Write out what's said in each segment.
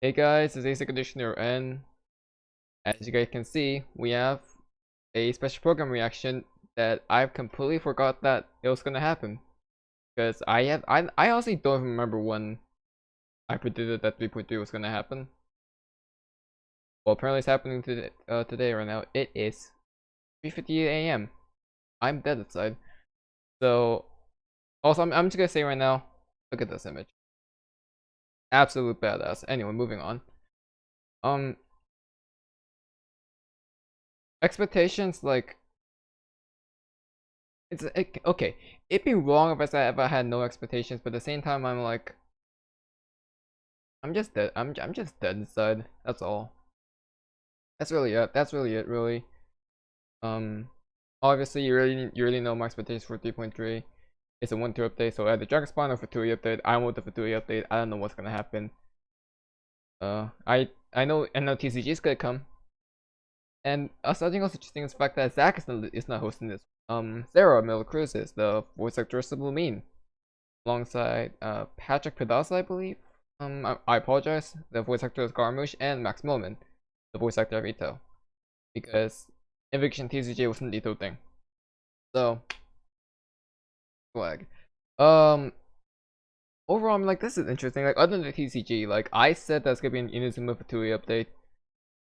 Hey guys, it's ACairconditioner, and as you guys can see, we have a special program reaction that I've completely forgot that it was gonna happen. Because I honestly don't remember when I predicted that 3.3 was gonna happen. Well, apparently it's happening today right now. It is 3:58 a.m. I'm dead inside. So, also I'm just gonna say right now, look at this image. Absolute badass. Anyway, moving on. Expectations, like, okay. It'd be wrong if I said if I had no expectations, but at the same time, I'm like, I'm just dead. I'm just dead inside. That's all. That's really it. That's really it. Really. Um, Obviously, you really know my expectations for 3.3. It's a 1-2 update, so either Dragon Spawn or Fatui update. I want the Fatui update. I don't know what's gonna happen. I know TCG is gonna come, and something else interesting is the fact that Zach is not hosting this. Sarah Miller Cruz is the voice actress of Lumine, alongside Patrick Pedaza, I believe. I apologize. The voice actor is Garmush, and Max Millman, the voice actor of Ito, because Eviction TCG wasn't the Ito thing. So, flag. Overall, I'm like, this is interesting. Like, other than the TCG, like I said, that's gonna be an Inazuma Fatui update.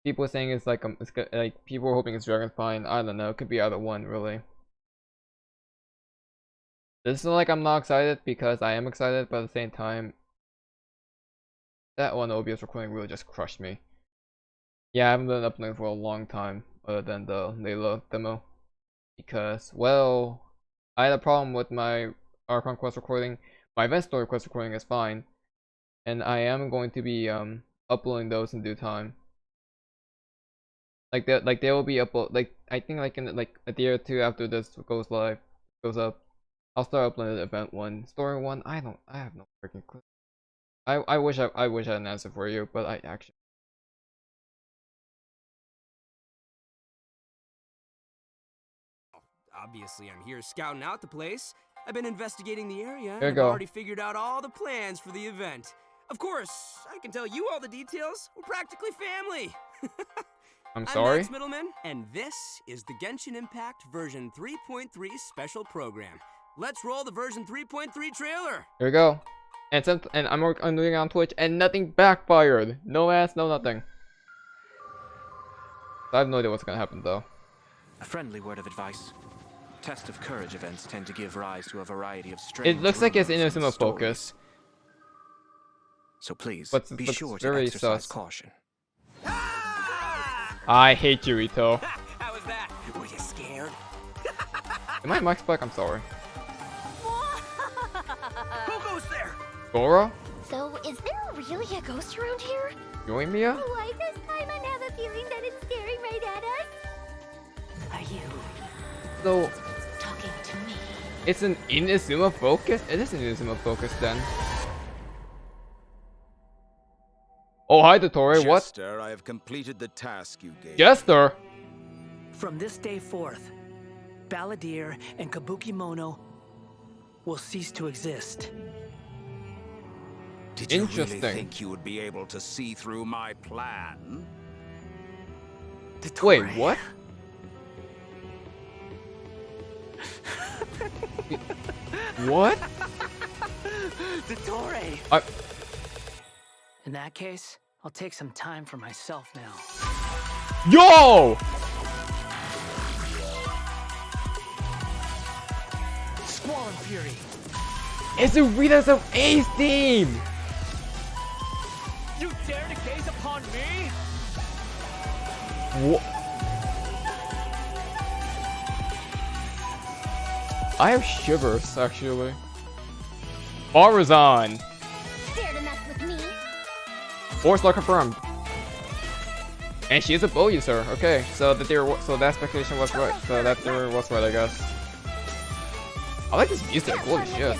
People are saying it's like like people are hoping it's Dragonspine. I don't know. It could be either one, really. This is like I'm not excited because I am excited, but at the same time, that one OBS recording really just crushed me. Yeah, I haven't been uploading for a long time, other than the Layla demo, because, well, I had a problem with my Archon quest recording. My event story quest recording is fine, and I am going to be uploading those in due time. Like they will be upload, like I think like in like a day or two after this goes up. I'll start uploading the event one, story one. I have no freaking clue. I wish I had an answer for you, but I actually. Obviously, I'm here scouting out the place. I've been investigating the area, Here and we I've go. already figured out all the plans for the event. Of course, I can tell you all the details. We're practically family. I'm sorry? Max Middleman, and this is the Genshin Impact version 3.3 special program. Let's roll the version 3.3 trailer. Here we go. And I'm doing it on Twitch, and nothing backfired. No ass, no nothing. I have no idea what's gonna happen though. A friendly word of advice. Test of courage events tend to give rise to a variety of strange. It looks like it's rumors and Inazuma stories. focus. So please, But be looks sure to very exercise sus. caution. I hate you, Ito. How was that? Were you scared? Am I Max Black? I'm sorry. Who goes there? Gora? So, is there really a ghost around here? Yoimiya? Why this time I have a feeling that it's staring right at us? Are you So, talking to me? it's an Inazuma focus? It is an Inazuma focus then. Oh, hi, Dottore. What? Jester, I have completed the task you gave. Jester? From this day forth, Balladeer and Kabukimono will cease to exist. Did you Interesting. really think you would be able to see through my plan? Wait, what? What? Dottore! In that case, I'll take some time for myself now. Yo! Squall and Fury! It's the Readers of Ace team! You dare to gaze upon me? What? I have shivers, actually. Barazan! Dare to mess with me? 4-star confirmed. And she is a bow user. Okay, so that speculation was right. So that theory was right, I guess. I like this music. Holy shit!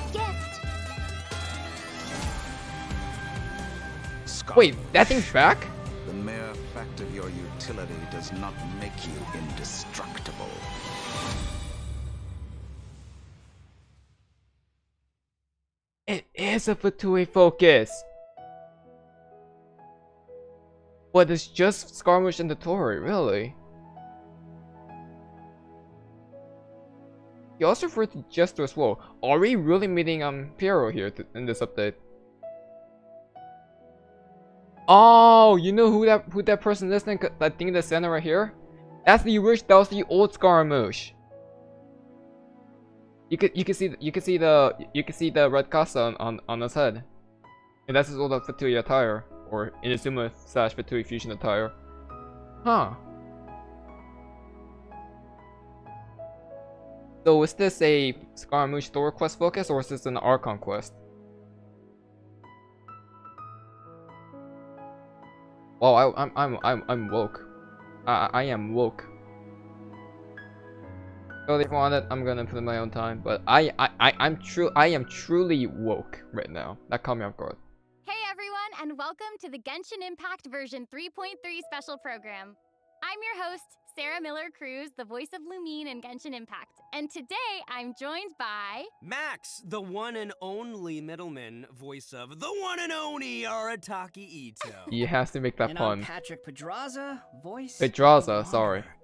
Wait, that thing's back? The mere fact of your utility does not make you indestructible. It is a Fatui focus. But it's just Scaramouche and Totori, really? He also referred to Jester as well. Are we really meeting Piero here in this update? Oh, you know who that person is? That thing in the center right here? That was the old Scaramouche. You can see the red casa on his head, and that's his old Fatui attire, or Inazuma / Fatui fusion attire. Huh. So is this a Scaramouche story quest focus, or is this an Archon quest? Well, I'm woke. I am woke. So if I want it, I'm gonna put in my own time. But I am truly woke right now. That caught me off guard. Hey everyone, and welcome to the Genshin Impact version 3.3 special program. I'm your host, Sarah Miller-Cruz, the voice of Lumine in Genshin Impact. And today I'm joined by... Max, the one and only middleman, voice of the one and only Arataki Ito. He has to make that And pun. I'm Patrick Pedraza, voice Pedraza, of the sorry. Wanderer.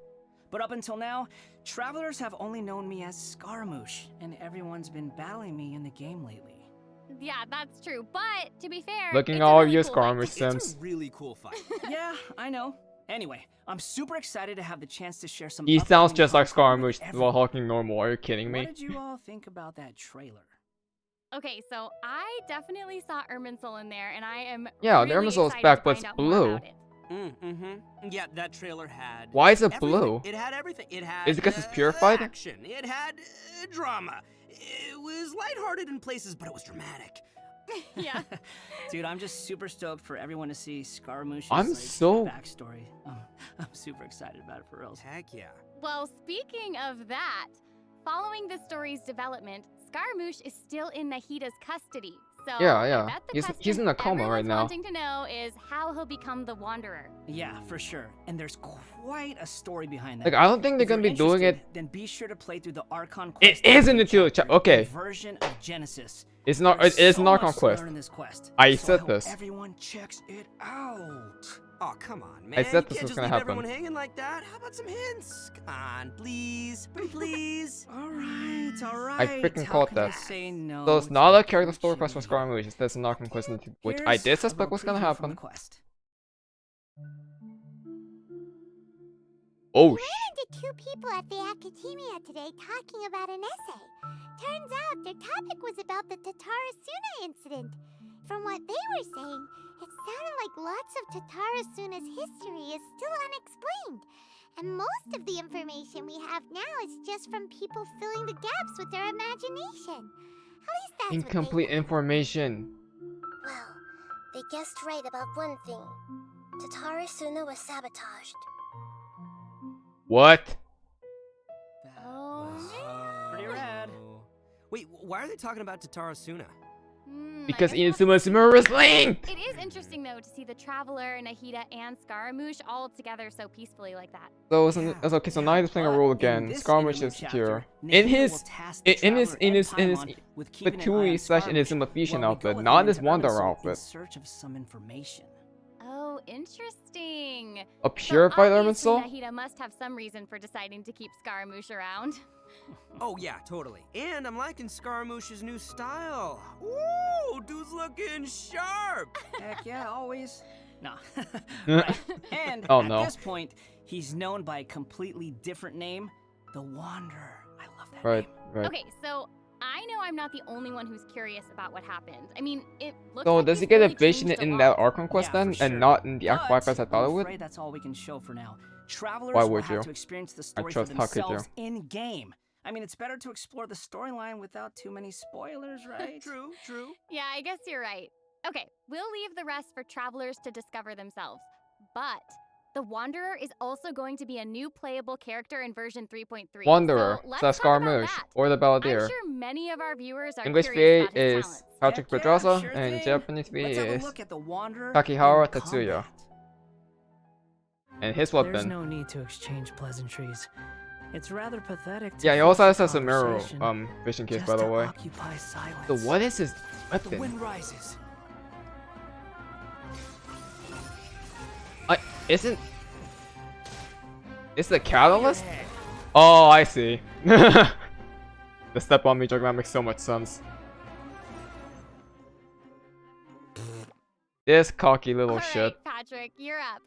But up until now, travelers have only known me as Scaramouche, and everyone's been battling me in the game lately. Yeah, that's true. But to be fair, Looking it's a all really you cool Scaramouche fight. It's Sims. a really cool fight. Yeah, I know. Anyway, I'm super excited to have the chance to share some. He sounds upcoming just like content with Scaramouche while everyone. talking normal. Are you kidding me? What did you all think about that trailer? Okay, so I definitely saw Irminsul in there, and I am Yeah, the really Irminsul is excited back, to but find it's out more blue. about it. Yeah, that trailer had. Why is it everything. blue? It had everything. It had. Is it because it's purified? Action. It had drama. It was lighthearted in places, but it was dramatic. Yeah. Dude, I'm just super stoked for everyone to see Scaramouche's I'm so- backstory. I'm super excited about it for reals. Heck yeah. Well, speaking of that, following the story's development, Scaramouche is still in Nahida's custody. So Yeah, I yeah. bet the He's question in a coma right everyone's now. wanting to know is how he'll become the Wanderer. Yeah, for sure. And there's quite a story behind that. Like, I don't think they're If you're gonna be doing interested, it. Then be sure to play through the Archon It quest. is in the chapter, chapter. Okay. the version of Genesis. It's not. There's It is so an Archon much to quest. learn in this quest. I So said hope this. Everyone checks it out. Oh, come on, man. I said You this can't was just gonna leave happen. everyone hanging like that. How about some hints? Come on, please. Please. All right. freaking How called can I that. say no So it's to not a a character story peachy quest from little- Scaramouche. It's an Archon quest, which I Here's did a suspect little was gonna preview from happen. the quest. Oh, We ran into two people at the academia today talking about an essay. Turns out their topic was about the Tatarasuna incident. From what they were saying, it sounded like lots of Tatarasuna's history is still unexplained. And most of the information we have now is just from people filling the gaps with their imagination. At least that's incomplete information. Well, they guessed right about one thing. Tatarasuna was sabotaged. What? That Oh, was man. pretty rad. Wait, why are they talking about Tatarasuna? Because I guess Inazuma is linked. It is interesting though to see the Traveler, Nahida, and Scaramouche all together so peacefully like that. So okay. So now he's playing a role again. Scaramouche is here. In his Fatui / Inazuma fusion outfit, not his Wanderer In outfit. search of some information. Oh, interesting. A purified obviously Irminsul? Nahida must have some reason for deciding to keep Scaramouche around. Oh yeah, totally. And I'm liking Scaramouche's new style. Ooh, dude's looking sharp. Heck yeah, always. No. Right. And Oh, at no. this point, he's known by a completely different name, the Wanderer. I love that Right, name. right. Okay, so I know I'm not the only one who's curious about what happened. I mean, it looks So like does he he's get a really vision changed a in lot. that Archon quest Yeah, then, for and sure. not in the Act 5 But as I thought it I'm would? afraid that's all we can show for now. Travelers Why will would have you? to experience the story trust- for how could you? themselves in game. I mean, it's better to explore the storyline without too many spoilers, right? True, true. Yeah, I guess you're right. Okay, we'll leave the rest for travelers to discover themselves. But the Wanderer is also going to be a new playable character in version 3.3. Wanderer, so let's that's talk about Scaramouche, that. or the I'm Balladeer. sure many of our viewers are English curious VA about his is talents. Patrick Heck yeah, Pedraza, sure and thing. Japanese VA Let's have a is look at the Wanderer Kakihara in Tetsuya. combat. and his There's weapon. no need to exchange pleasantries. It's rather pathetic to Yeah, he also force has a conversation Sumeru vision case, just by the to way. occupy silence. So what is his The weapon? wind rises. isn't... It's the catalyst? Oh, I see. The step on me joke, that makes so much sense. This cocky little All shit. right, Patrick, you're up.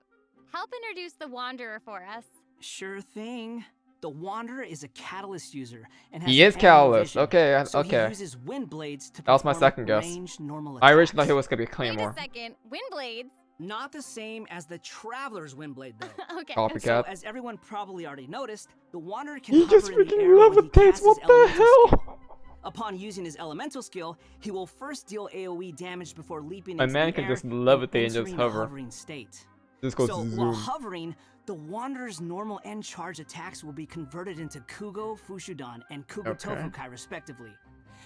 Help introduce the Wanderer for us. Sure thing. The Wanderer is a catalyst user and has He an is animal catalyst. vision, Okay, so okay. he uses wind blades to That was my perform second guess. ranged normal I originally thought attacks. he was gonna be Wait Claymore. a second. Windblades? Not the same as the Traveler's Windblade, though. Okay. Copy. And so, Copycat. as everyone probably already noticed, the Wanderer can He just hover in the freaking air when he levitates. casts his What the elemental skill. hell? Upon using his elemental skill, he will first deal AoE damage before leaping A into man the can air just levitate and just entering a hover. hovering state. This goes So to while zoom. hovering, the Wanderer's normal and charge attacks will be converted into Kugo, Fushudan, and Kugo Okay. Tofukai respectively.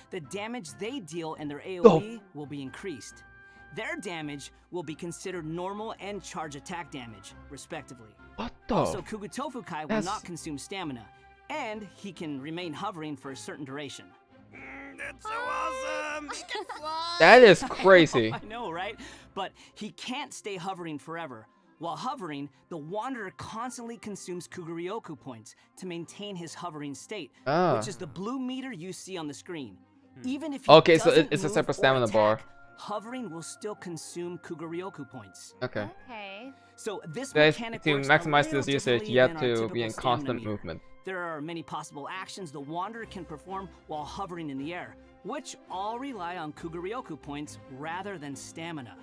The damage they deal and their AoE will be increased. Their damage will be considered normal and charge attack damage, respectively. What the? Also, Kugo Tofukai will That's- not consume stamina, and he can remain hovering for a certain duration. That's so awesome! He can fly! That is crazy. I know, right? But he can't stay hovering forever. While hovering, the Wanderer constantly consumes Kuguryoku points to maintain his hovering state, Ah. which is the blue meter you see on the screen. Even if he Okay, so doesn't it's a move separate or stamina bar. attack, hovering will still consume Kuguryoku points. Okay. Okay. So this That is, mechanic to works a maximize little this usage, differently you have than our to typical be in stamina constant meter. movement. There are many possible actions the Wanderer can perform while hovering in the air, which all rely on Kuguryoku points rather than stamina.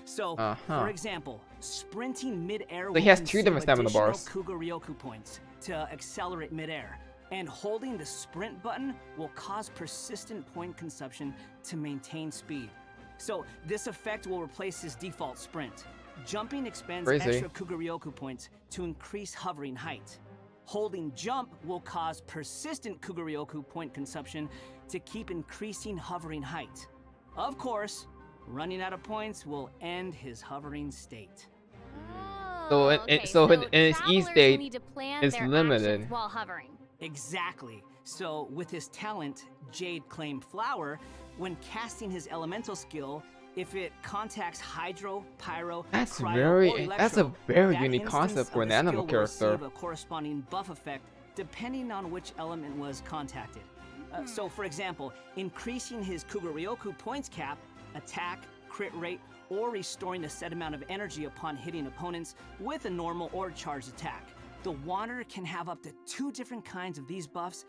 So, for example, sprinting mid-air will he has two consume different stamina additional bars. Kuguryoku points to accelerate mid-air, and holding the sprint button will cause persistent point consumption to maintain speed. So this effect will replace his default sprint. Jumping expends Crazy. extra Kuguryoku points to increase hovering height. Holding jump will cause persistent Kuguryoku point consumption to keep increasing hovering height. Of course, running out of points will end his hovering state. So Oh, in its E travelers will state, need to plan it's their limited. actions while hovering. Exactly. So with his talent, Jade Claim Flower, when casting his elemental skill, if it contacts Hydro, Pyro, That's Cryo, very- or that's a Electro, very that unique instance concept for of an the anime skill will character. receive a corresponding buff effect depending on which element was contacted. So for example, increasing his Kuguryoku points cap, attack, crit rate, or restoring a set amount of energy upon hitting opponents with a normal or charged attack. The Wanderer can have up to 2 different kinds of these buffs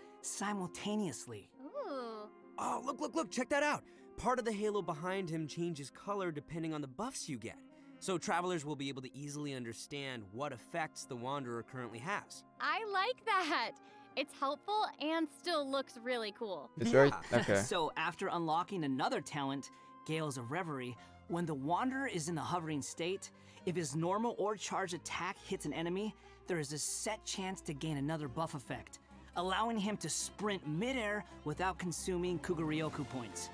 simultaneously. Ooh. Oh, look, check that out. Part of the halo behind him changes color depending on the buffs you get. So travelers will be able to easily understand what effects the Wanderer currently has. I like that. It's helpful and still looks really cool. It's very okay. So after unlocking another talent, Gales of Reverie, when the Wanderer is in the hovering state, if his normal or charged attack hits an enemy, there is a set chance to gain another buff effect, allowing him to sprint midair without consuming Kuguryoku points.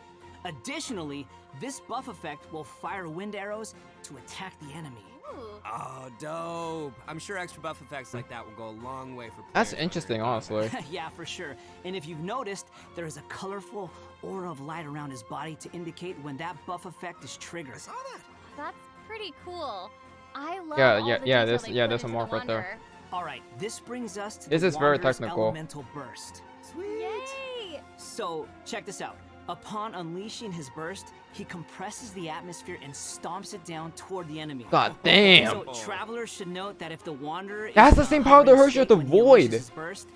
Additionally, this buff effect will fire wind arrows to attack the enemy. Ooh. Oh, dope. I'm sure extra buff effects like that will go a long way for players. That's interesting, honestly. Yeah, for sure. And if you've noticed, there is a colorful aura of light around his body to indicate when that buff effect is triggered. I saw that. That's pretty cool. I love Yeah, all yeah, the yeah, detail there's- they yeah, put there's some into the more right there. Wanderer. Alright, this brings us to This the is very Wanderer's technical. elemental burst. Sweet. Yay! So, check this out. Upon unleashing his burst, he compresses the atmosphere and stomps it down toward the enemy. God damn. So, travelers should note that if the Wanderer That's is the in a same power that hovering Hershey had state to when he unleashes void. his burst,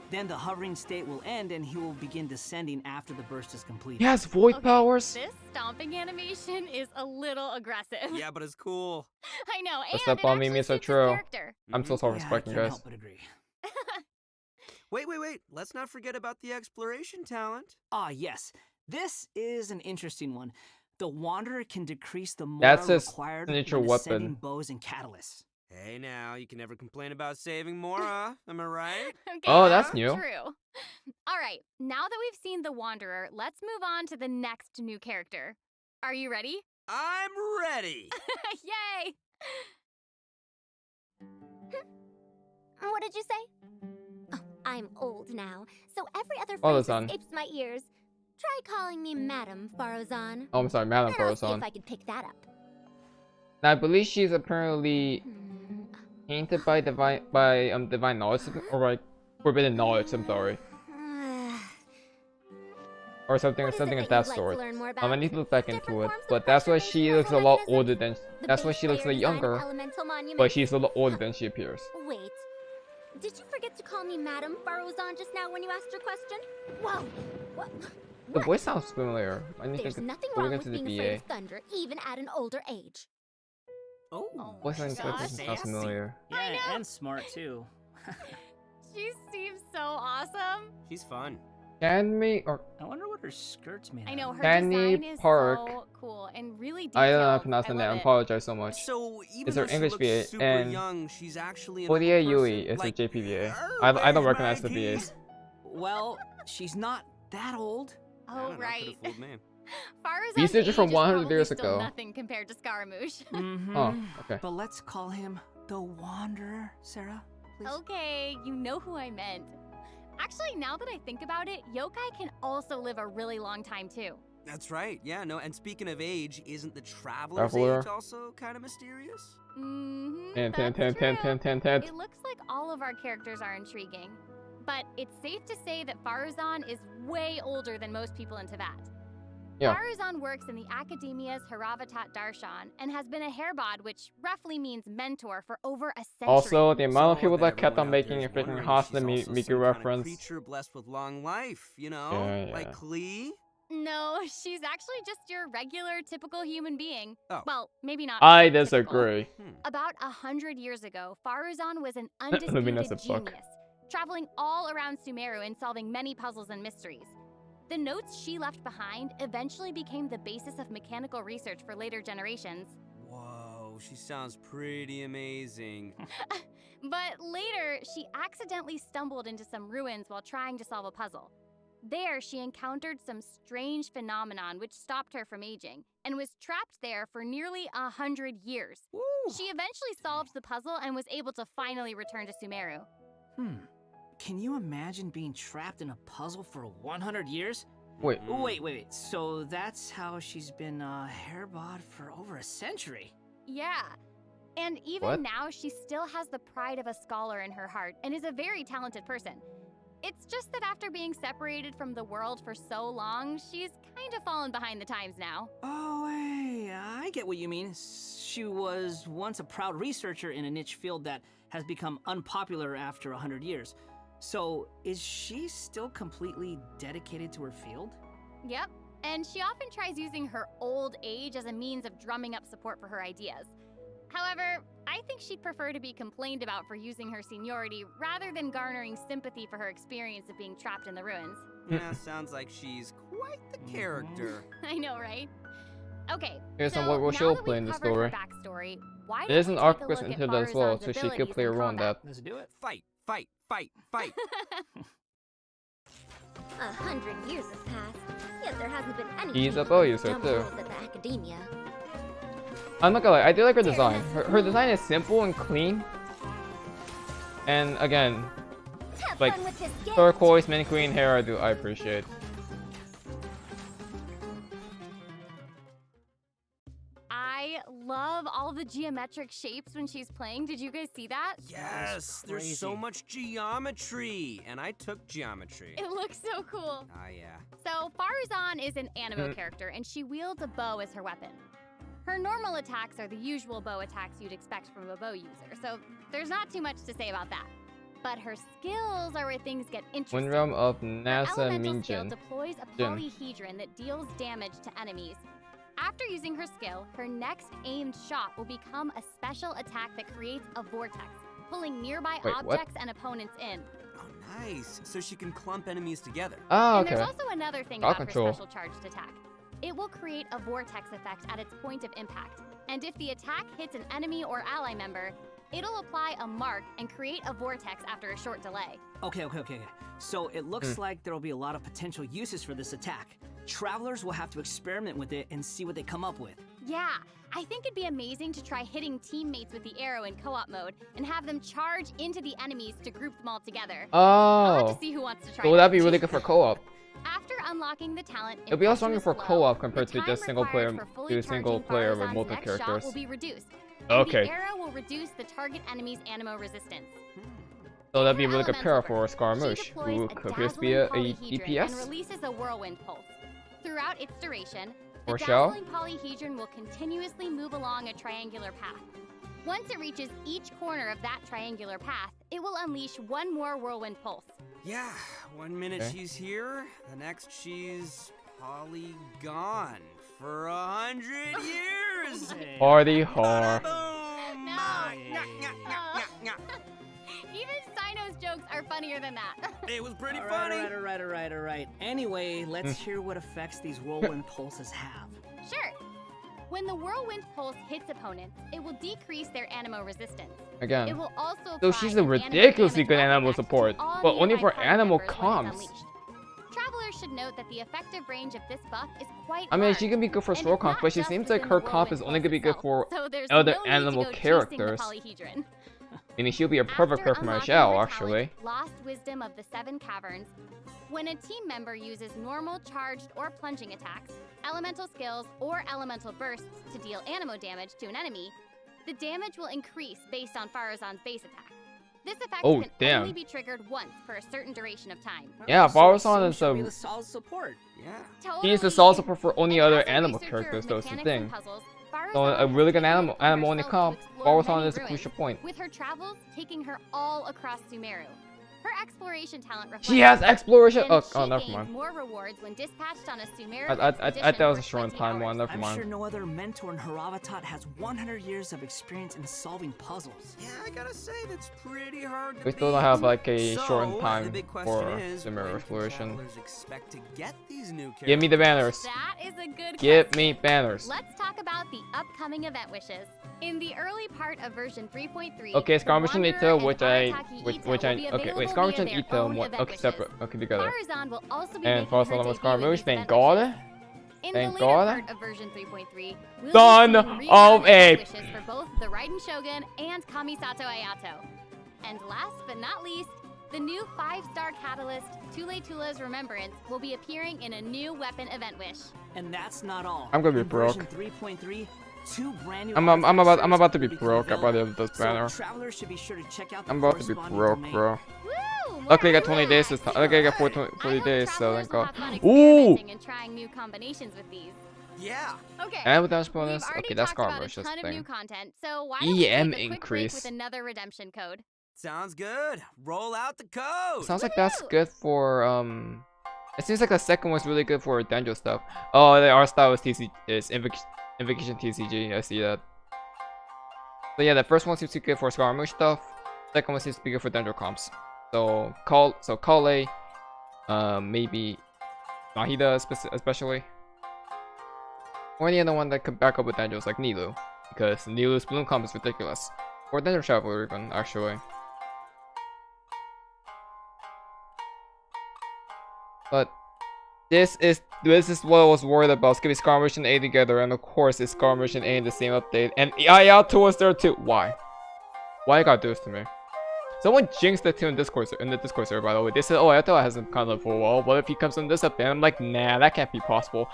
then the hovering state will end and he will begin descending after the burst is complete. He has void Okay, powers. This stomping animation is a little aggressive. Yeah, but it's cool. I know, The and step it on actually me is so suits his true. character. I'm so Mhm. self-respecting, yeah, I can't guys. help but agree. Wait. Let's not forget about the exploration talent. Ah, yes. This is an interesting one. The Wanderer can decrease the mana That's his required signature when ascending weapon. bows and catalysts. Hey now, you can never complain about saving Mora, am I right? Okay, Oh, that's new. True. All right, now that we've seen the Wanderer, let's move on to the next new character. Are you ready? I'm ready. Yay! What did you say? Oh, I'm old now, so every other Oh, phrase that's on. escapes my ears. Try calling me Madam Farozan. Oh, I'm sorry, Madame I'll see Farozan. if I could pick that up. Now, I believe she's apparently tainted by divine knowledge, or like forbidden knowledge. I'm sorry, or something What is it something that of that you'd like to sort. learn more I about? need to look back into Different it, forms of but that's why pressure she based looks a on lot mechanisms? older than. The That's why base she looks layer like design of younger, elemental monument? but she's a little older than she appears. Wait. Did you forget to call me Madam Farozan just now when you asked your question? Whoa. What? The voice sounds familiar. I need There's to nothing go wrong into with the being afraid BA. of thunder, even at an older age. Oh, Voice line gosh. sounds familiar. Yeah, know. and smart too. She seems so awesome. she's fun. Can me or I wonder what her skirt's made I know out of. her Danny design is Park. so cool and really I detailed. don't know how to pronounce the love name. I it. apologize so much. So even Is her though she English looks VA, super and young, she's actually an Odia old Yui person. is her Like, JPVA. "Oh, I don't where's recognize the Maggie?" VAs. Well, she's not that old. I Oh don't know, right. could've fooled me. Farazan's Researcher age from is 100 probably years still ago. nothing compared to Scaramouche. Mm-hmm. Oh, okay. But let's call him the Wanderer, Sarah. Please. Okay, you know who I meant. Actually, now that I think about it, yokai can also live a really long time too. That's right. Yeah, no. And speaking of age, isn't the traveler's Traveler. age also kind of mysterious? Mm-hmm. Ten, that's true. ten. It looks like all of our characters are intriguing. But it's safe to say that Faruzan is way older than most people in Teyvat. Yeah. Faruzan works in the Academia's Haravatat Darshan and has been a hairbod, which roughly means mentor, for over a century. Also, the amount of So I people bet that kept on everyone out making there a is freaking wondering if Hasta she's also some Miku kind of reference. creature blessed with long life, you know? Yeah, Like yeah. Klee? No, she's actually just your regular, typical human being. Oh. Well, maybe not. I typical. disagree. About 100 years ago, Faruzan was an Lumine undisputed as a book. genius, traveling all around Sumeru and solving many puzzles and mysteries. The notes she left behind eventually became the basis of mechanical research for later generations. Whoa, she sounds pretty amazing. But later, she accidentally stumbled into some ruins while trying to solve a puzzle. There, she encountered some strange phenomenon which stopped her from aging, and was trapped there for nearly 100 years. Woo! She eventually solved the puzzle and was able to finally return to Sumeru. Can you imagine being trapped in a puzzle for 100 years? Wait, Wait. So that's how she's been hairbod for over a century. Yeah. And even What? now, she still has the pride of a scholar in her heart and is a very talented person. It's just that after being separated from the world for so long, she's kind of fallen behind the times now. Oh, hey, I get what you mean. She was once a proud researcher in a niche field that has become unpopular after 100 years. So, is she still completely dedicated to her field? Yep. And she often tries using her old age as a means of drumming up support for her ideas. However, I think she'd prefer to be complained about for using her seniority rather than garnering sympathy for her experience of being trapped in the ruins. Yeah, sounds like she's quite the character. I know, right? Okay, Here's so some what now she'll that play we've in the covered her story. backstory, why There's don't an we arc take a quest look at into that as well, Faruzan's so she could abilities play a in role in combat? that. Let's do it. Fight! 100 years have passed, yet there hasn't been any He's a change bow in user, dumb too. rules at the Academia. I'm not gonna lie, I do like her design. Her design is simple and clean. And again, Have like fun with this gift. turquoise mini queen hair, I appreciate. I love all the geometric shapes when she's playing. Did you guys see that? Yes, there's so crazy. much geometry. And I took geometry. It looks so cool. Ah, yeah. So, Faruzan is an animo character, and she wields a bow as her weapon. Her normal attacks are the usual bow attacks you'd expect from a bow user, so there's not too much to say about that. But her skills are where things get interesting. One realm of Her NASA elemental skill Minjin. deploys a Jin. polyhedron that deals damage to enemies. After using her skill, her next aimed shot will become a special attack that creates a vortex, pulling nearby Wait, what? objects and opponents in. Oh, nice. So she can clump enemies together. Oh, And okay. there's also another thing I'll about control. her special charged attack. It will create a vortex effect at its point of impact, and if the attack hits an enemy or ally member, it'll apply a mark and create a vortex after a short delay. Okay. So it looks like there will be a lot of potential uses for this attack. Travelers will have to experiment with it and see what they come up with. Yeah, I think it'd be amazing to try hitting teammates with the arrow in co-op mode and have them charge into the enemies to group them all together. I'll have Oh, to see who wants to try so would that be too. really good for co-op? After unlocking the talent, It'll be also stronger for Impetuous Flow, co-op compared the to time just single player, required for fully do single charging player with Faruzan's multiple next shot characters. will be reduced, And Okay. the arrow will reduce the target enemy's anemo resistance. So that'd be a really good Elemental pair for burst. Scaramouche, She deploys who a could just be a dazzling polyhedron DPS. and releases a whirlwind pulse. Throughout its duration, the Or shell. dazzling polyhedron will continuously move along a triangular path. Once it reaches each corner of that triangular path, it will unleash one more whirlwind pulse. Yeah, 1 minute Okay. she's here, the next she's gone for 100 years. Party hard. Boom! No. Nyah, nyah, nyah, nyah, Even Sino's jokes are funnier than that. nyah. It was pretty All funny. right. Anyway, let's hear what effects these whirlwind pulses have. Sure. When the whirlwind pulse hits opponents, it will decrease their anemo resistance. It Again. will also So apply she's a an anemo ridiculously damage good buff animal effect support, to all but only nearby for party animal members when it's comms. unleashed. Travelers should note that the effective range of this buff is quite I mean, large, she can be good for and slow it's comp, not but she just seems like within her the comp is whirlwind only gonna be pulse good for itself, so there's other no need to animal go chasing the characters. polyhedron. Meaning she'll be a perfect pair After for my unlocking shell, her actually. talent, Lost Wisdom of the Seven Caverns, when a team member uses normal, charged, or plunging attacks, elemental skills, or elemental bursts to deal anemo damage to an enemy, the damage will increase based on Farazan's base attack. This effect Oh, can damn. only be triggered once for a certain duration of time. Yeah, So it Farazan seems is she'll a- be the solid support. Yeah. He is the Totally solid is. support for only And other as a animal researcher characters, of though, is the mechanics and thing. puzzles, So a Farazan really good has taken animal it only upon comp, herself to explore Farazan many is a ruins, crucial point. with her travels taking her all across Sumeru. Her exploration talent reflects She has this, exploration. and Oh, she never gains mind. more rewards when dispatched on a Sumeru I expedition thought it was a for short 20 time one. hours. Never I'm sure mind. no other mentor in her avatar has 100 years of experience in solving puzzles. Yeah, I gotta say that's pretty hard to We still don't beat. have like a So, short the time big question for is, the when mirror can exploration. travelers expect to get these new Give me the characters? banners. That is a good Give question. me banners. Let's talk about the upcoming event wishes. In the early part of version 3.3, Okay, Skirmish and Ito, okay, wait, Skirmish and Ito and what? Okay, separate. Okay, together. Farazan will also be And making Farazan her was debut in Skirmish, these thank event God. wishes. In Thank the God. later part of version 3.3, we'll Son be seeing of rerun a- event wishes for both the Raiden Shogun and Kamisato Ayato. And last but not least, the new 5-star catalyst, Tule Tula's Remembrance, will be appearing in a new weapon event wish. And that's not all. I'm gonna be In broke. version 3.3, two brand new I'm artifact about to be shirts will broke become about available, this banner. So travelers should be sure to check out the I'm about to be corresponding broke, domain. bro. Woo! More Luckily, I got 20 days this relax. time. Luckily, I got 40 I hope days, so travelers thank will God. have fun Ooh! experimenting and trying new combinations with these. Yeah. Okay. And with damage We've bonus. already Okay, that's talked about a Skirmish. That's ton the of new thing. content, so why don't we EM take a quick break increase. with another redemption code? Sounds good. Roll out the code. Sounds like that's Woohoo! good for It seems like the second one's really good for Danjo stuff. Oh, the art style is Invocation TCG. I see that. So yeah, the first one seems to be good for Skirmish stuff. Second one seems to be good for Danjo comps. So Kale, maybe Mahida especially, or any other one that could back up with Danjos like Nilu, because Nilu's bloom comp is ridiculous. Or Danjo Traveler even actually. But this is what I was worried about. Skipping Skirmish and A together, and of course it's Skirmish and A in the same update. And Ayato was there too. Why? Why you gotta do this to me? Someone jinxed it too in the Discord server, by the way. They said, "Oh, Ayato hasn't come up for a while. What if he comes in this update?" I'm like, nah, that can't be possible.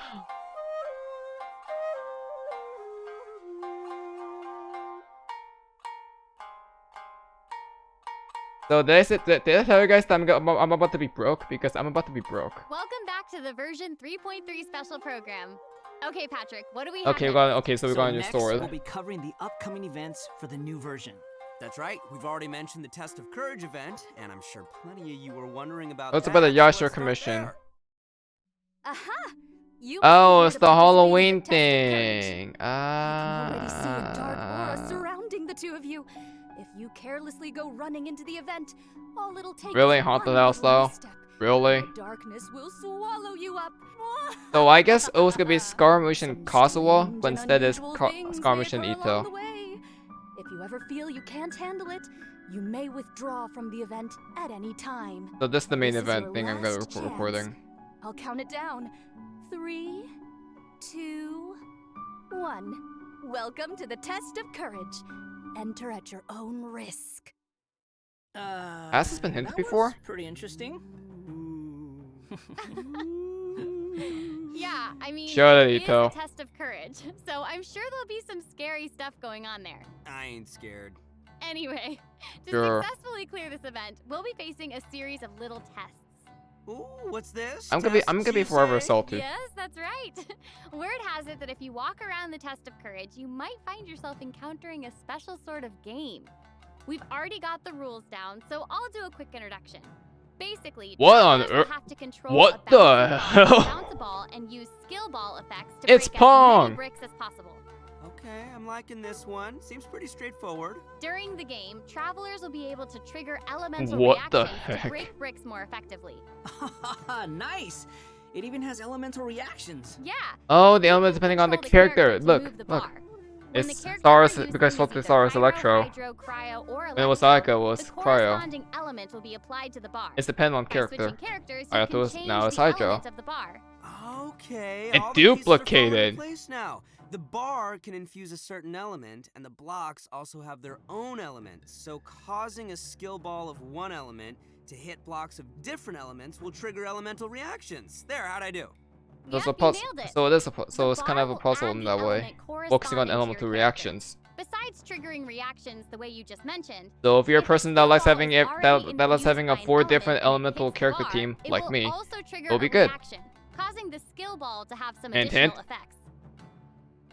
So did I tell you guys that I'm about to be broke? Because I'm about to be broke. Welcome back to the version 3.3 special program. Okay, Patrick, what do we have Okay, next? so we're going to next, store we'll be covering the upcoming events for the new version. That's right. We've already mentioned the Test of Courage event, and I'm sure plenty of you were wondering about What's that. about the so Yashar let's start commission? there. Aha! You Oh, must it's be the here to Halloween participate in the Test of Courage. thing. I can already see a dark aura Ah. surrounding the two of you. If you carelessly go running into the event, all it'll take Really? is Haunted one house little though? misstep. Really? The darkness will swallow you up. So I guess it was gonna be Skirmish and Some Kazuha, strange but and instead it's unusual things may Skirmish and occur along the Ito. way. If you ever feel you can't handle it, you may withdraw from the event at any time. So this is the main This is event your thing I'm gonna last chance. recording. I'll count it down. 3, 2, 1. Welcome to the Test of Courage. Enter at your own risk. Has this been hinted that was before? Pretty interesting. Yeah, I mean, Shut it it, is Ito. a test of courage, so I'm sure there'll be some scary stuff going on there. I ain't scared. Anyway, to Sure. successfully clear this event, we'll be facing a series of little tests. Ooh, what's this? I'm gonna be Tests, forever you say? salty. Yes, that's right. Word has it that if you walk around the test of courage, you might find yourself encountering a special sort of game. We've already got the rules down, so I'll do a quick introduction. Basically, What on travelers will earth? have to control What a the bouncing hell? ball, bounce a ball, and use skill ball effects to It's break as Pong. many bricks as possible. Okay, I'm liking this one. Seems pretty straightforward. During the game, travelers will be able to trigger elemental What the reactions heck? to break bricks more effectively. Nice! It even has elemental reactions. Yeah. Oh, the elements depending on the control character. to Look, move the look. bar. When the It's character Saurus we're using because is Focus either Saurus pyro, Electro. hydro, cryo, or When it was electro, Saika, it was the Cryo. corresponding element will be applied to the bar. It's dependent on By character. switching characters, I you thought it can was change now it's the Hydro. element of the bar. Okay, It all the pieces are falling duplicated. into place now. The bar can infuse a certain element, and the blocks also have their own elements. So causing a skill ball of one element to hit blocks of different elements will trigger elemental reactions. There, how'd I do? So it's Yep, a you puzzle. nailed it. So it is a so The it's kind of a bar will puzzle add in the that way, element focusing on corresponding to your elemental character. reactions. Besides triggering reactions the way you just mentioned, So if you're a if person a that skill likes ball having is that already that likes infused having a by an 4 element different and it elemental hits the character bar, team it like will me, also trigger it'll a be good. reaction, causing the skill ball to have some Hint, additional hint. effects.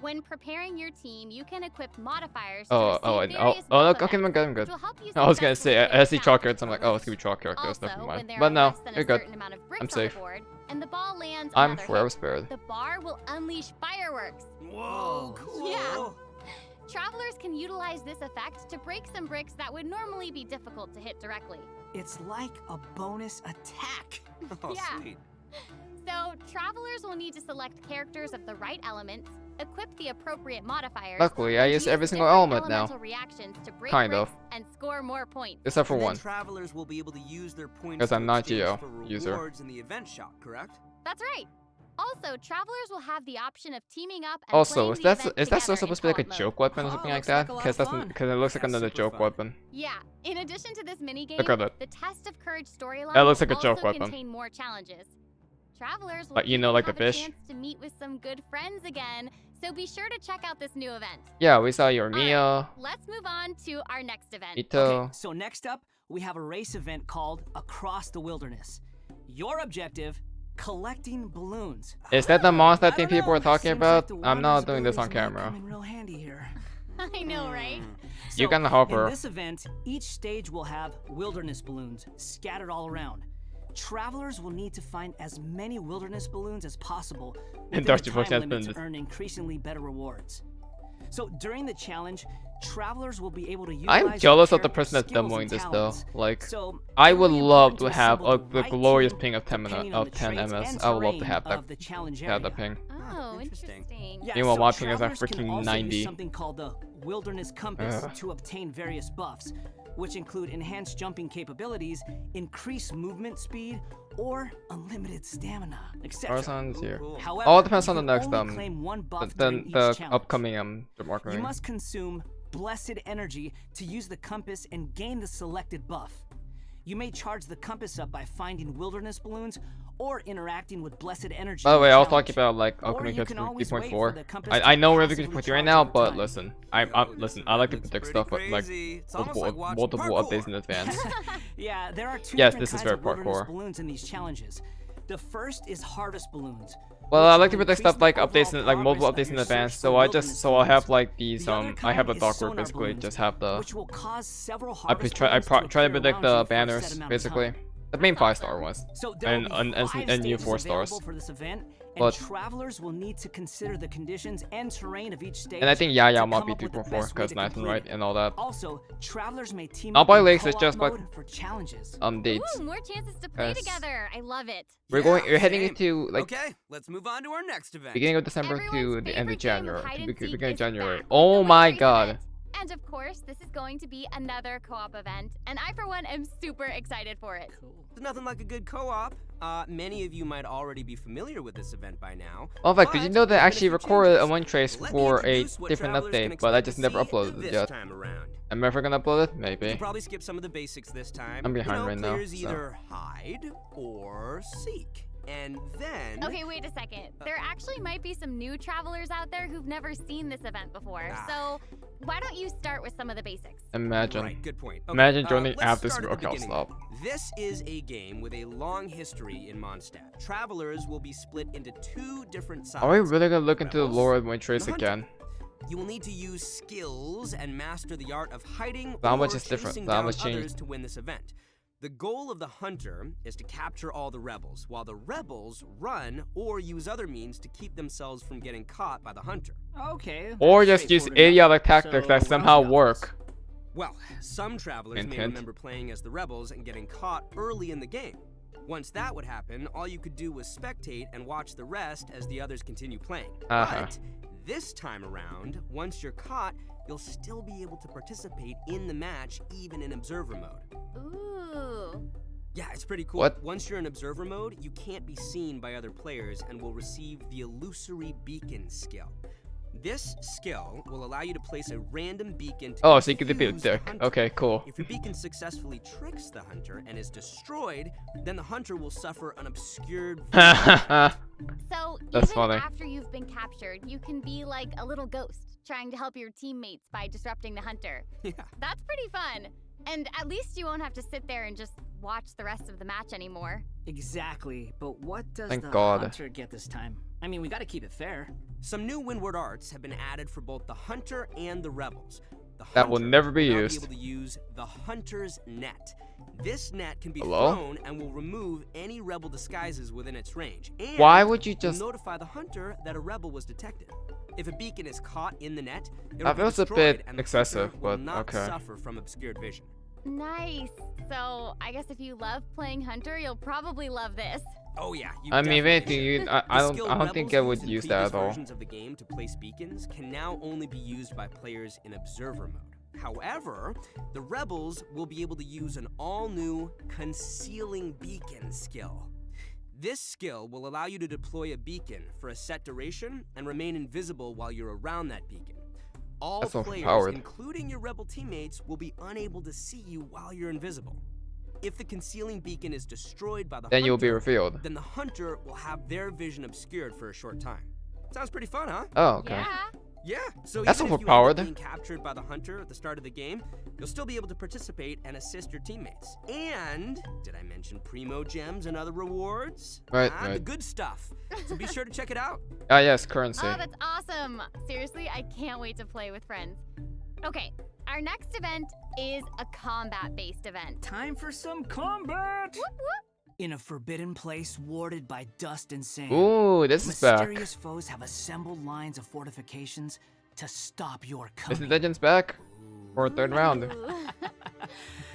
When preparing your team, you can equip modifiers to Oh, receive oh, various no, buff okay, I'm events, good, I'm good. which will help you I was gonna successfully say, clear I the see chalk challenge. characters, I'm like, oh, it's gonna be chalk characters, Also, never when mind. there But are no, less than you're a good. certain amount of bricks I'm on safe. the board, and the ball lands I'm another forever hit, spared. the bar will unleash fireworks. Whoa, cool. Yeah. Travelers can utilize this effect to break some bricks that would normally be difficult to hit directly. It's like a bonus attack. Oh, Yeah. sweet. So, travelers will need to select characters of the right elements, equip the appropriate modifiers. Luckily, I and use use every single different element now. elemental reactions to break Kind bricks of. and score more points. Except for And then one. travelers will be able to use their points 'Cause to I'm not exchange Geo for user. rewards in the event shop, correct? That's right. Also, travelers will have the option of teaming up and Also, playing is the that event is that together supposed to in be like a co-op joke mode. weapon or something Oh, like looks like that? a lot Because of that's fun. because it looks like That's another super joke fun. weapon. Yeah. In addition to this minigame, Look at that. the Test of Courage storyline That looks like a will joke also weapon. contain more challenges. Travelers will Like, you even know, like the have fish? a chance to meet with some good friends again, so be sure to check out this new event. Yeah, we saw your All right, Mia, let's move on to our next event. Ito. Okay, so next up, we have a race event called Across the Wilderness. Your objective, collecting balloons. Is that the monster I thing don't people were know, talking seems like about? the I'm not Wanderer's doing this on abilities might camera. come in real handy here. I know, right? You So, can help her. In this event, each stage will have wilderness balloons scattered all around. Travelers will need to find as many wilderness balloons as possible within Dusty a Fox time has limit been to earn increasingly better rewards. So during the challenge, travelers will be able to utilize I'm their jealous of the character's person that's skills demoing and this though. talents. Like, So, I it'll would be love important to to have assemble the right glorious team ping of 10 depending on the 10 traits ms. and I would love to terrain have that. of the challenge Have that area. ping. Oh, Interesting. interesting. Yeah, Meanwhile, so my ping is at travelers can freaking also 90. use something called the Wilderness Compass Ugh. to obtain various buffs, which include enhanced jumping capabilities, increased movement speed, or unlimited stamina, etc. Horizons here. Cool. However, All depends you on the can next only claim one buff the during each challenge. upcoming You marketing. must consume blessed energy to use the compass and gain the selected buff. You may charge the compass up by finding wilderness balloons or interacting with blessed energy. By the in way, I was challenge. talking about like Or upcoming you games can for always wait 3.4. for the compass I to know we're passively looking for 3 right charge now, over but time. listen, Yo, listen. this I like to looks predict pretty stuff like crazy. It's almost like watching multiple updates parkour. in advance. Yeah, there are two Yes, different this is kinds very of wilderness parkour. balloons in these challenges. The first is harvest balloons. Well, which I like to will predict increase stuff like the updates overall in, like multiple progress updates of in your advance. search So for I wilderness just I have balloons. like these The other I have a kind is dark sonar work basically. balloons, Just have the which will cause several I harvest try balloons to appear predict around the you for a set banners amount of basically. time. The main That's 5-star awesome. ones. So there will And be five and new stages 4 available stars. for this event, and But- travelers will need to consider the conditions and terrain of each stage. And I think Yaya to might come be up with the 3.4 best way because to nice and complete right it. and all that. Also, travelers may team I'll up buy in links, it's co-op just like- mode for challenges. Dates. Ooh, more chances to play Yes. together. I love it. We're heading same. into like Okay, let's move on to our next event. beginning of December to Everyone's the end of favorite game, January. hide and To seek, beginning of is January. back with Oh the my Witch Race god. event. And of course, this is going to be another co-op event, and I for one am super excited for it. There's nothing like a good co-op. Many of you might already be familiar with this event by now. Oh, in fact, did you but know they there's been actually few recorded a changes. one trace Let me for a introduce what different travelers can update, but I expect just to never see uploaded it this yet. time around. Am I ever gonna upload it? You Maybe. can probably skip some of the basics this time. I'm behind you know, right now, players so. either hide or seek. And then... Okay, wait a second. There actually might be some new travelers out there who've never seen this event before. So why don't you start with some of the basics? Imagine. Right, good point. Okay, Imagine joining let's after start at the workout beginning. stop. This is a game with a long history in Mondstadt. Travelers will be split into 2 different sides. Are we really gonna look into the lore of Windtrace and again? You will need to use skills and master the art of hiding That or much is different. chasing That down much change. others to win this event. The goal of the hunter is to capture all the rebels, while the rebels run or use other means to keep themselves from getting caught by the hunter. Okay. Or that's just use straightforward enough. idiotic tactics that So, somehow roundabout. work. Well, some travelers may Intent. remember playing as the rebels and getting caught early in the game. Once that would happen, all you could do was spectate and watch the rest as the others continue playing. But this time around, once you're caught, you'll still be able to participate in the match even in observer mode. Ooh. Yeah, it's pretty cool. What? Once you're in observer mode, you can't be seen by other players and will receive the illusory beacon skill. This skill will allow you to place a random beacon to Oh, so you can defeat a confuse the dick. hunter. Okay, cool. If your beacon successfully tricks the hunter and is destroyed, then the hunter will suffer an obscured So That's even funny. after you've been captured, you can be like a little ghost trying to help your teammates by disrupting the hunter. Yeah. That's pretty fun. And at least you won't have to sit there and just watch the rest of the match anymore. Exactly, but what does Thank the God. hunter get this time? I mean, we gotta keep it fair. Some new windward arts have been added for both the hunter and the rebels. The That will hunter never be now used. able to use the hunter's net. This net can be Hello? thrown and will remove any rebel disguises within its range. And Why would you will just... notify the hunter that a rebel was detected. If a beacon is caught in the net, it will That be feels a destroyed bit and the excessive, hunter will but not okay. suffer from obscured vision. Nice. So I guess if you love playing Hunter, you'll probably love this. Oh yeah, you I mean, if definitely anything, should. I The skill don't think rebels I would used in use that previous at all. versions of the game to place beacons can now only be used by players in observer mode. However, the rebels will be able to use an all-new concealing beacon skill. This skill will allow you to deploy a beacon for a set duration and remain invisible while you're around that beacon. All That's players, overpowered. including your rebel teammates, will be unable to see you while you're invisible. If the concealing beacon is destroyed by the Then you'll be hunter, revealed. then the hunter will have their vision obscured for a short time. Sounds pretty fun, huh? Oh, okay. Yeah. Yeah. So That's even if you overpowered. end up being captured by the hunter at the start of the game, you'll still be able to participate and assist your teammates. And did I mention primo gems and other rewards? Right, The right. good stuff. So be sure to check it out. Ah, yes, currency. Oh, that's awesome. Seriously, I can't wait to play with friends. Okay, our next event is a combat-based event. Time for some combat! Whoop, whoop. In a forbidden place warded by dust and sand, Ooh, this is back. mysterious foes have assembled lines of fortifications to stop your Is coming. the Legends back? For a third round. Ooh.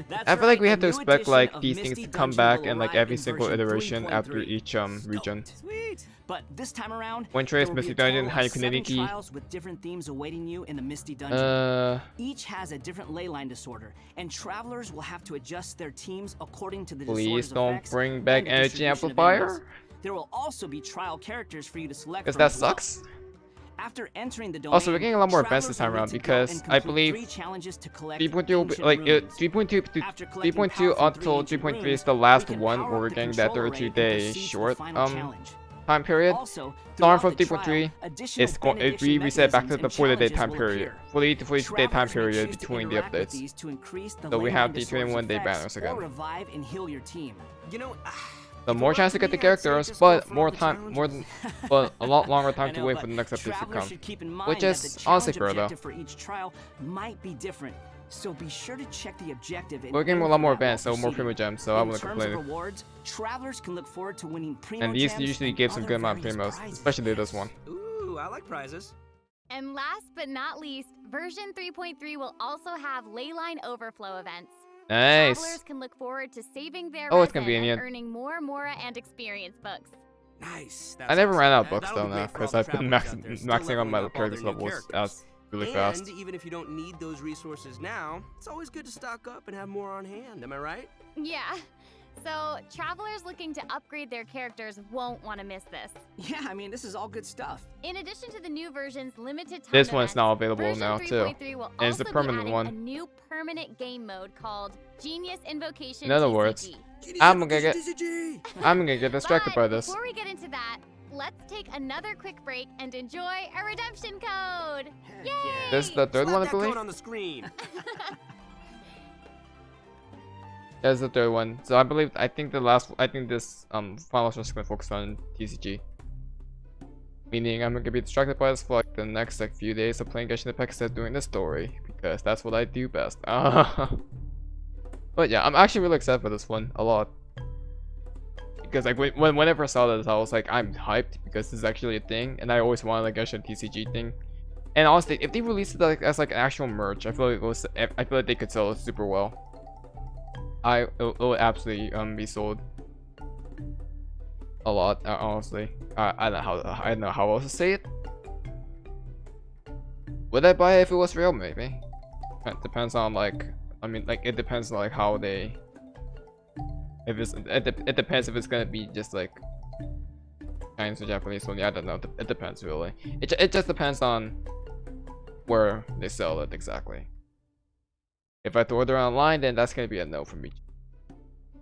That's I feel like right, we a have to new expect edition like of these Misty things to come Dungeon back will in like arrive every in single version iteration after 3.3. each region. Sweet. But this time around, Windtrace, there will be Misty a total Dungeon, of High 7 Kunidiki. trials with different themes awaiting you in the Misty Dungeon. Each has a different ley line disorder, and travelers will have to adjust their teams according to the Please disorder's don't effects bring back and the Energy distribution of Amplifier. enemies. There will also be trial characters for you to select Because from that as well. sucks. After entering the domain, Also, we're getting a lot more advanced this time travelers will around need to go because and I complete believe 3 challenges to collect 3.2 will be, ancient like runes. 3.2 to After collecting 3.2 power from 3 until ancient 3.3 is runes, the last we can one power where up we're the getting that control array 32 and day proceed to the short final challenge. time period. Also, Starting throughout from the trial, 3.3, additional it's going it benediction reset back to mechanisms the and 40-day challenges time will period. appear. 40 to 40-day time Travelers may period choose to between the interact with updates. these to increase the So we ley have line the disorder's 21-day effects banners or again. revive and heal your team. You know, The if it more weren't chance to for get the me, I'd say characters, just go but for more all the time, challenges. but a lot longer I time to know, wait but for the next updates to travelers come. should keep in mind Which that is the honestly challenge fair though. objective for each trial might be different. So be sure to check the objective. And We're getting aim a lot for more that while advanced, so more proceeding. primo gems, so I In wouldn't terms of complain. rewards, travelers can look forward to winning primo And these gems usually and give some other good amount of various primos, prizes. especially this one. Ooh, I like prizes. And last but not least, version 3.3 will also have leyline overflow events. Nice. Travelers can look forward to saving their Oh, it's resin convenient. and earning more Mora and experience books. Nice. I never ran out of And books that'll though be now great for all because the I've been travelers out there still maxing on my leveling up all character's their new levels characters. as really fast. And even if you don't need those resources now, it's always good to stock up and have more on hand. Am I right? Yeah. So, travelers looking to upgrade their characters won't want to miss this. Yeah, I mean, this is all good stuff. In addition to the new version's limited time This one's events, now available version now, too. 3.3 will And it's also the permanent be adding one. a new permanent game mode called Genius Invocation In other TCG. words, I'm gonna get distracted by this. Before we get into that, let's take another quick break and enjoy a redemption code. Yay! This is the third one, I Slap that code believe. on the screen. That's the third one. So I think this final is just gonna focus on TCG. Meaning I'm gonna be distracted by this for like the next like few days of playing Genshin Impact instead of doing the story, because that's what I do best. But yeah, I'm actually really excited for this one a lot. Because like whenever I saw this, I was like, I'm hyped because this is actually a thing, and I always wanted like a Genshin TCG thing. And honestly, if they released it like as like an actual merch, I feel like they could sell it super well. It would absolutely be sold a lot. Honestly, I don't know how else to say it. Would I buy it if it was real? Maybe. It depends on like, I mean, like it depends on like how they. If it's it depends if it's gonna be just like Chinese or Japanese only. I don't know. It depends really. It just depends on where they sell it exactly. If I have to order online, then that's gonna be a no for me.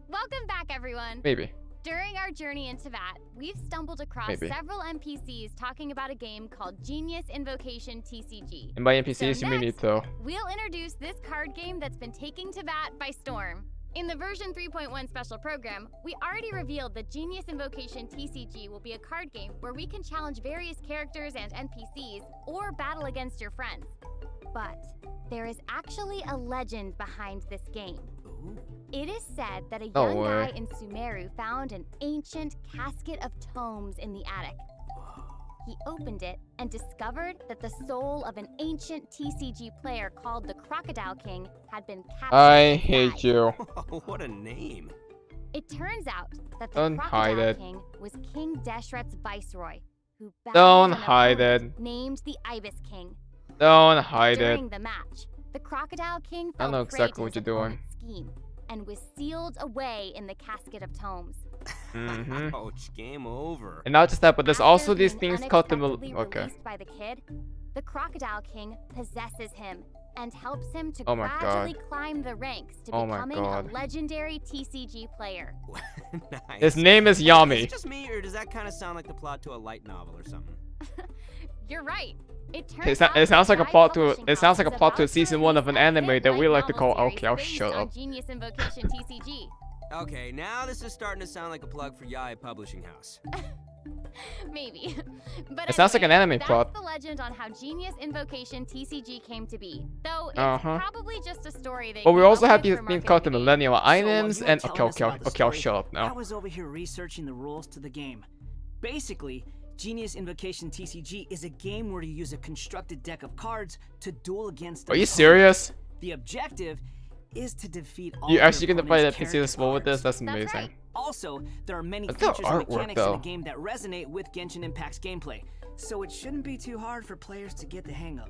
Welcome back, everyone. Maybe. During our journey into VAT, we've stumbled across several NPCs talking about a game called Genius Invocation TCG. And by NPCs, you mean Nito. We'll introduce this card game that's been taking to VAT by storm. In the version 3.1 special program, we already revealed that Genius Invocation TCG will be a card game where we can challenge various characters and NPCs or battle against your friends. But there is actually a legend behind this game. It is said that a young guy in Sumeru found an ancient casket of tomes in the attic. He opened it and discovered that the soul of an ancient TCG player called the Crocodile King had been captured. I hate you. What a name. It turns out that the Crocodile King was King Deshret's viceroy, who battled an opponent named the Ibis King. Don't hide it. During the match, the Crocodile King I fell know prey exactly to what his you're doing. opponent's scheme and was sealed away in the casket of tomes. Ouch, game over. And not just that, but there's also After these being things called the released by the kid, the Crocodile King possesses him and helps him to Oh my gradually God. climb the ranks to Oh my becoming a God. legendary TCG player. Nice. His name is Is Yami. it just me, or does that kind of sound like the plot to a light novel or something? You're right. It It, turns out it sounds that like a Guy plot to Publishing it sounds like a House is plot to about season 1 of an release a anime hit that we light like to call. novel Okay, I'll series shut based up. on Genius Invocation TCG. Okay, now this is starting to sound like a plug for Yae Publishing House. Maybe. But It sounds like an anyway, anime plot. That's the legend on how Genius Invocation TCG came to be. Though it's probably just a story that. But we came also up have with these for things called the marketing. millennial items So while you and were okay, telling us okay, about the okay, I'll story, shut up I now. was over here researching the rules to the game. Basically, Genius Invocation TCG is a game where you use a constructed deck of cards to duel against. Are you opponents. serious? The objective is to defeat all You your actually gonna play the opponent's PC this well with character this? That's cards. amazing. right. Also, there are many Look at the features and artwork, mechanics though. in the game that resonate with Genshin Impact's gameplay, so it shouldn't be too hard for players to get the hang of.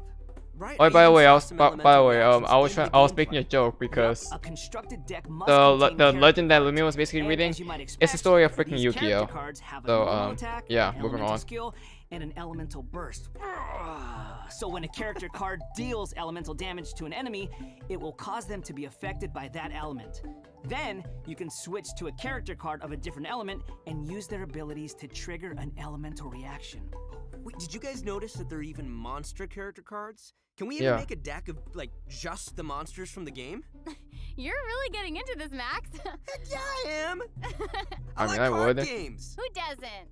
Right. Oh, I by the even way, saw I was some by the elemental way, reactions I was in the making a gameplay. joke because A constructed deck must the contain legend that character Lumine was basically cards. reading, And as you might it's the expect, story of freaking these Yu-Gi-Oh. character cards have a So, normal attack, yeah, an moving elemental on. skill, and an elemental burst. So when a character card deals elemental damage to an enemy, it will cause them to be affected by that element. Then you can switch to a character card of a different element and use their abilities to trigger an elemental reaction. Wait, did you guys notice that there are even monster character cards? Can we even Yeah. make a deck of, like, just the monsters from the game? You're really getting into this, Max. Heck yeah, I am! I mean, like I card would. games. Who doesn't?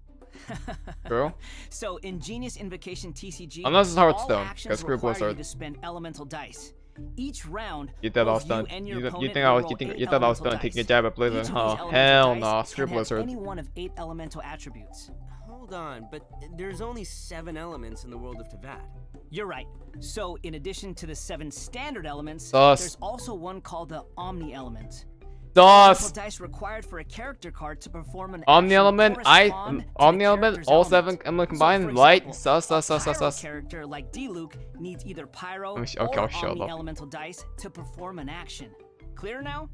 True. So in Genius Invocation TCG, Unless it's all Hearthstone, actions because Screw require you Blizzard. to spend elemental dice. Each round, You thought I was both done. and your You opponent think I was will roll 8 you thought I was elemental done taking a dice. jab at Each Blizzard? of these Huh? elemental Hell dice nah, screw can have Blizzard. any one of 8 elemental attributes. Hold on, but there's only 7 elements in the world of Teyvat. You're right. So in addition to the 7 standard elements, Sus. there's also one called the Omni element. DOS! Elemental dice required for a character card to perform an Omni action element, correspond to the Omni element, character's all element. 7 element So, combined, for light, example, sus. a pyro character like D-Luke needs either pyro Okay, or I'll shut Omni up. elemental dice to perform an action. Clear now?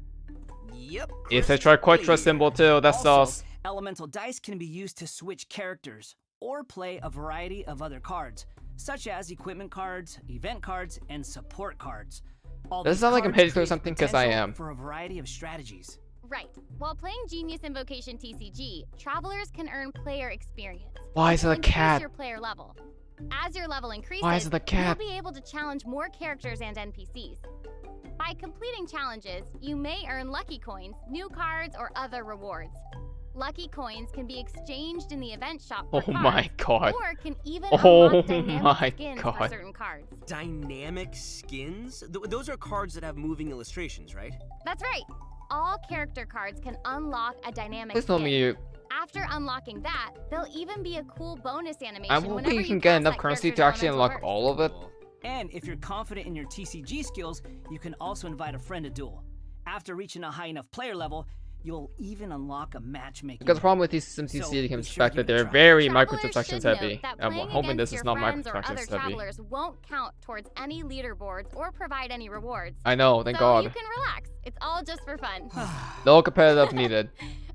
Yep. It's a crystal triquetra clear. symbol too. That's Also, sauce. elemental dice can be used to switch characters or play a variety of other cards, such as equipment cards, event cards, and support cards. All Does it these sound like I'm cards headed create towards the something? 'Cause I potential am. for a variety of strategies. Right. While playing Genius Invocation TCG, travelers can earn player experience. Why which is it will a increase cat? your player level. As your level increases, Why is it a cat? you'll be able to challenge more characters and NPCs. By completing challenges, you may earn lucky coins, new cards, or other rewards. Lucky coins can be exchanged in the event shop for Oh my cards, god. or can even Oh unlock dynamic my skins for god. certain cards. Dynamic skins? Those are cards that have moving illustrations, right? That's right. All character cards can unlock a dynamic Please tell skin. me you. After unlocking that, there'll even be a cool bonus animation I won't whenever think you can pass get enough that currency character's to actually elemental unlock burst. all of it. Cool. And if you're confident in your TCG skills, you can also invite a friend to duel. After reaching a high enough player level, you'll even unlock a matchmaking. Because the problem with these So, SimCC comes be the sure fact to that give it a they're try. very Travelers microtransactions should note heavy. that I'm playing hoping against this is your not friends or other microtransactions heavy. travelers won't count towards any leaderboards or provide any rewards. I know, thank so god. you can relax. It's all just for fun. No competitive needed.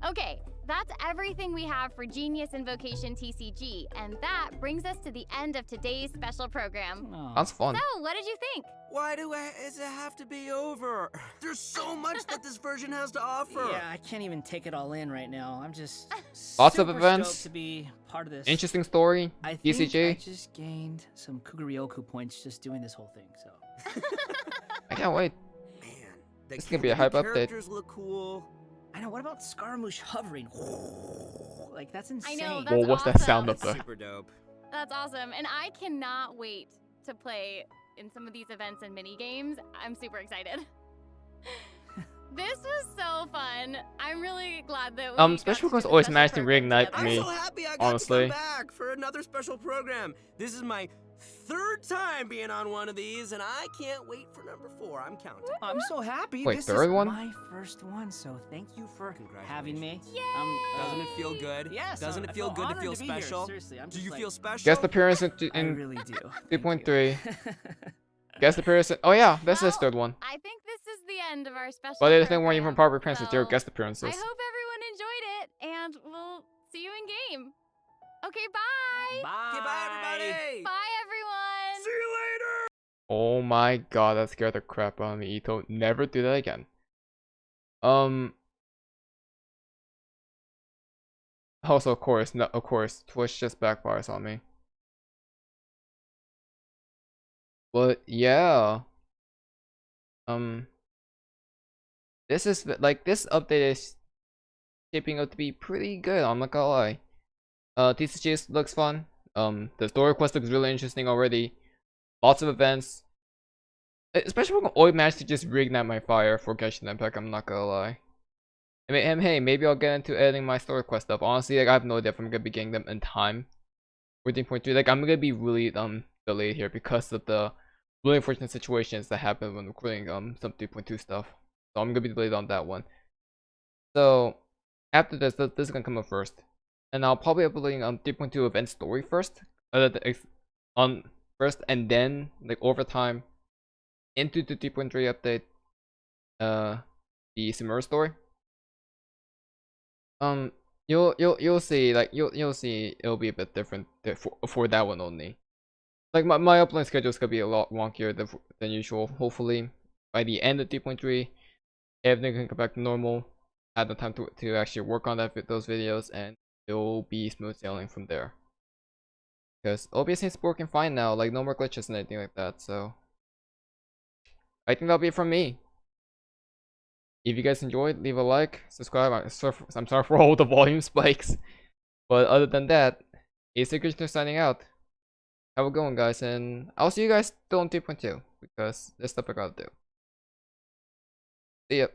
Okay, that's everything we have for Genius Invocation TCG, and that brings us to the end of today's special program. Aw. Sounds fun. So, what did you think? Why does it have to be over? There's so much that this version has to offer. Yeah, I can't even take it all in right now. I'm just Lots of super events. stoked to be part of this. Interesting story. I think TCG. I just gained some Kuguryoku points just doing this whole thing. So I can't wait. Man, This is gonna be a hype the update. characters look cool. I know. What about Scaramouche hovering? Like that's insane. I know, Well, that's what's that sound awesome. up there? Super dope. That's awesome, and I cannot wait to play in some of these events and mini games. I'm super excited. This was so fun. I'm really glad that we got Special to do programs the always special manage to program reignite together. I'm me, so happy I got honestly. to come back for another special program. This is my third time being on one of these, and I can't wait for number 4. I'm counting. I'm so happy. Wait, this third is one? my first one, so thank you for having me. Doesn't it feel good? Yes. Doesn't I it feel good to honored feel be here. special? Seriously, I'm Do just you like, feel special? Guest appearance I in really do. 3.3. Guest appearance. Oh yeah, this is Well, third one. I think this is the end of our special But they weren't even program, proper appearances. They were so guest appearances. I hope everyone enjoyed it, and we'll see you in game. Okay, bye! Bye. Okay, bye, everybody. Bye, everyone! See you later. Oh my god, that scared the crap out of me, Ito. Never do that again. Also, of course, Twitch just backfires on me. But yeah. This is like this update is shaping up to be pretty good, I'm not gonna lie. TCG looks fun. The story quest looks really interesting already. Lots of events. Especially when I managed to just reignite my fire for Genshin Impact, I'm not gonna lie. I mean, hey, maybe I'll get into editing my story quest stuff. Honestly, like I have no idea if I'm gonna be getting them in time. 14.3, like I'm gonna be really delayed here because of the really unfortunate situations that happen when recording some 3.2 stuff. So I'm gonna be delayed on that one. So after this is gonna come up first, and I'll probably uploading 3.2 event story first, first, and then like over time into the 3.3 update, the Simmer story. You'll see, like you'll see it'll be a bit different for that one only. Like my upload schedule is gonna be a lot wonkier than usual. Hopefully by the end of 3.3 everything can come back to normal. I had the time to actually work on those videos, and it'll be smooth sailing from there. Because OBS seems working fine now, like no more glitches and anything like that. So I think that'll be it from me. If you guys enjoyed, leave a like, subscribe. I'm sorry for all the volume spikes, but other than that, ACairconditioner signing out. Have a good one, guys, and I'll see you guys still on 3.2 because there's stuff I gotta do. See ya.